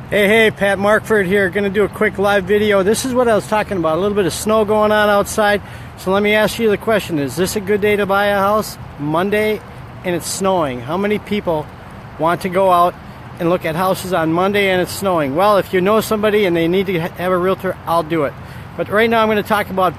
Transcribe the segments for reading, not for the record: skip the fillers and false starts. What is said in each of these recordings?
Hey, Pat Markford here. Going to do a quick live video. This is what I was talking about, a little bit of snow going on outside. So let me ask you the question, is this a good day to buy a house? Monday and it's snowing. How many people want to go out and look at houses on Monday and it's snowing? Well, if you know somebody and they need to have a realtor, I'll do it. But right now I'm going to talk about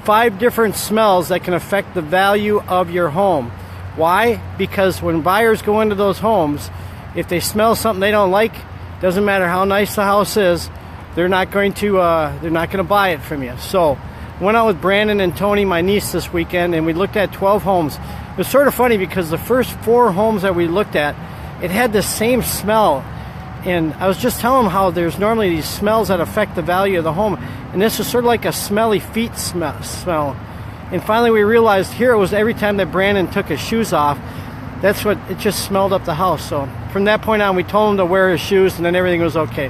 5 different smells that can affect the value of your home. Why? Because when buyers go into those homes, if they smell something they don't like, doesn't matter how nice the house is, they're not going to buy it from you. So went out with Brandon and Tony, my niece, this weekend, and we looked at 12 homes. It was sort of funny because the first 4 homes that we looked at, it had the same smell. And I was just telling them how there's normally these smells that affect the value of the home, and this is sort of like a smelly feet smell. And finally we realized here it was every time that Brandon took his shoes off, that's what it just smelled up the house. So from that point on, we told him to wear his shoes, and then everything was okay.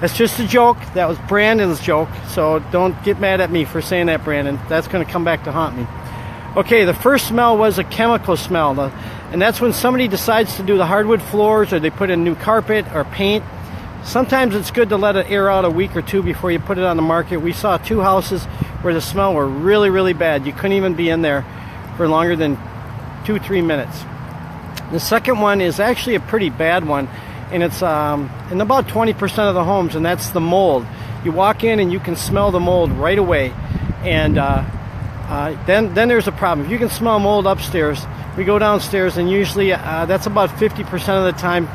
That's just a joke. That was Brandon's joke, so don't get mad at me for saying that, Brandon. That's going to come back to haunt me. Okay, the first smell was a chemical smell, and that's when somebody decides to do the hardwood floors, or they put in new carpet or paint. Sometimes it's good to let it air out a week or 2 before you put it on the market. We saw 2 houses where the smell were really, really bad. You couldn't even be in there for longer than 2-3 minutes. The second one is actually a pretty bad one, and it's in about 20% of the homes, and that's the mold. You walk in and you can smell the mold right away, and then there's a problem. If you can smell mold upstairs, we go downstairs, and usually that's about 50% of the time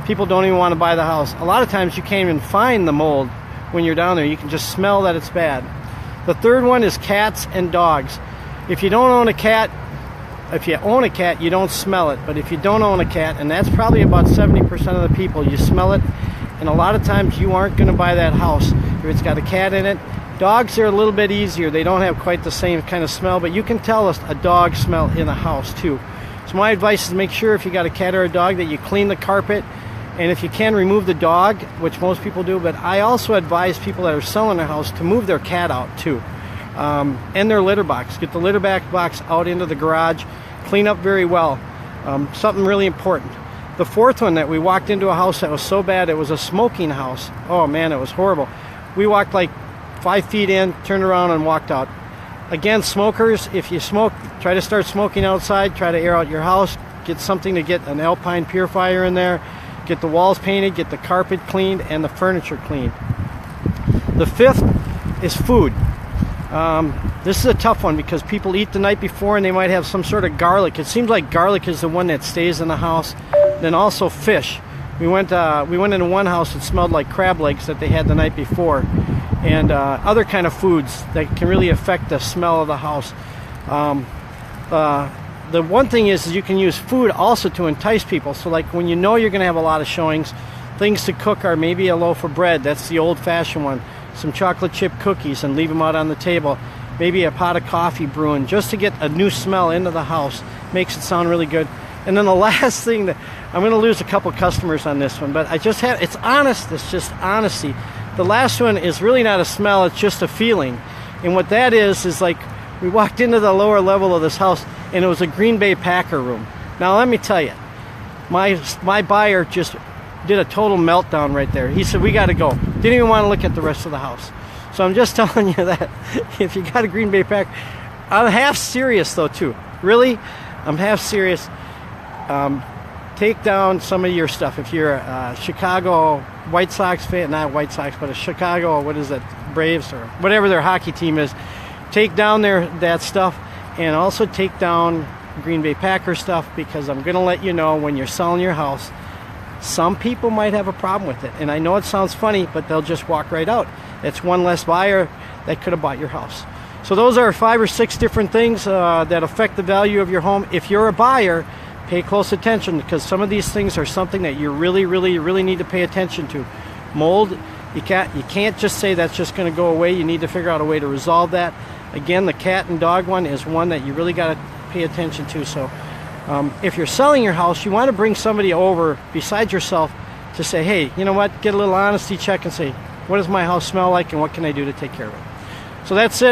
people don't even want to buy the house. A lot of times you can't even find the mold when you're down there. You can just smell that it's bad. The third one is cats and dogs. If you don't own a cat, if you own a cat, you don't smell it. But if you don't own a cat, and that's probably about 70% of the people, you smell it, and a lot of times you aren't going to buy that house if it's got a cat in it. Dogs are a little bit easier. They don't have quite the same kind of smell, but you can tell a dog smell in a house too. So my advice is make sure if you got a cat or a dog that you clean the carpet, and if you can, remove the dog, which most people do. But I also advise people that are selling their house to move their cat out too, and their litter box. Get the litter box out into the garage, clean up very well. Something really important. The fourth one, that we walked into a house that was so bad, it was a smoking house. Oh man, it was horrible. We walked like 5 feet in, turned around and walked out. Again, smokers, if you smoke, try to start smoking outside. Try to air out your house. Get something to get an Alpine purifier in there. Get the walls painted, get the carpet cleaned, and the furniture cleaned. The fifth is food. This is a tough one because people eat the night before and they might have some sort of garlic. It seems like garlic is the one that stays in the house. Then also fish. We went into one house that smelled like crab legs that they had the night before, and other kind of foods that can really affect the smell of the house. The one thing is you can use food also to entice people. So like when you know you're going to have a lot of showings, things to cook are maybe a loaf of bread. That's the old-fashioned one. Some chocolate chip cookies and leave them out on the table. Maybe a pot of coffee brewing just to get a new smell into the house. Makes it sound really good. And then the last thing, that I'm going to lose a couple customers on this one, but it's honest. It's just honesty. The last one is really not a smell, it's just a feeling. And what that is like we walked into the lower level of this house and it was a Green Bay Packer room. Now let me tell you, my buyer just did a total meltdown right there. He said, we got to go. Didn't even want to look at the rest of the house. So I'm just telling you that if you got a Green Bay Packer, I'm half serious though too. Really, I'm half serious. Take down some of your stuff. If you're a Chicago White Sox fan, not White Sox, but a Chicago, what is it, Braves or whatever their hockey team is, take down that stuff, and also take down Green Bay Packer stuff, because I'm going to let you know when you're selling your house, some people might have a problem with it. And I know it sounds funny, but they'll just walk right out. It's one less buyer that could have bought your house. So those are 5 or 6 different things that affect the value of your home. If you're a buyer, pay close attention, because some of these things are something that you really, really, really need to pay attention to. Mold, you can't just say that's just going to go away. You need to figure out a way to resolve that. Again, the cat and dog one is one that you really got to pay attention to. So if you're selling your house, you want to bring somebody over besides yourself to say, hey, you know what, get a little honesty check and say, what does my house smell like and what can I do to take care of it? So that's it.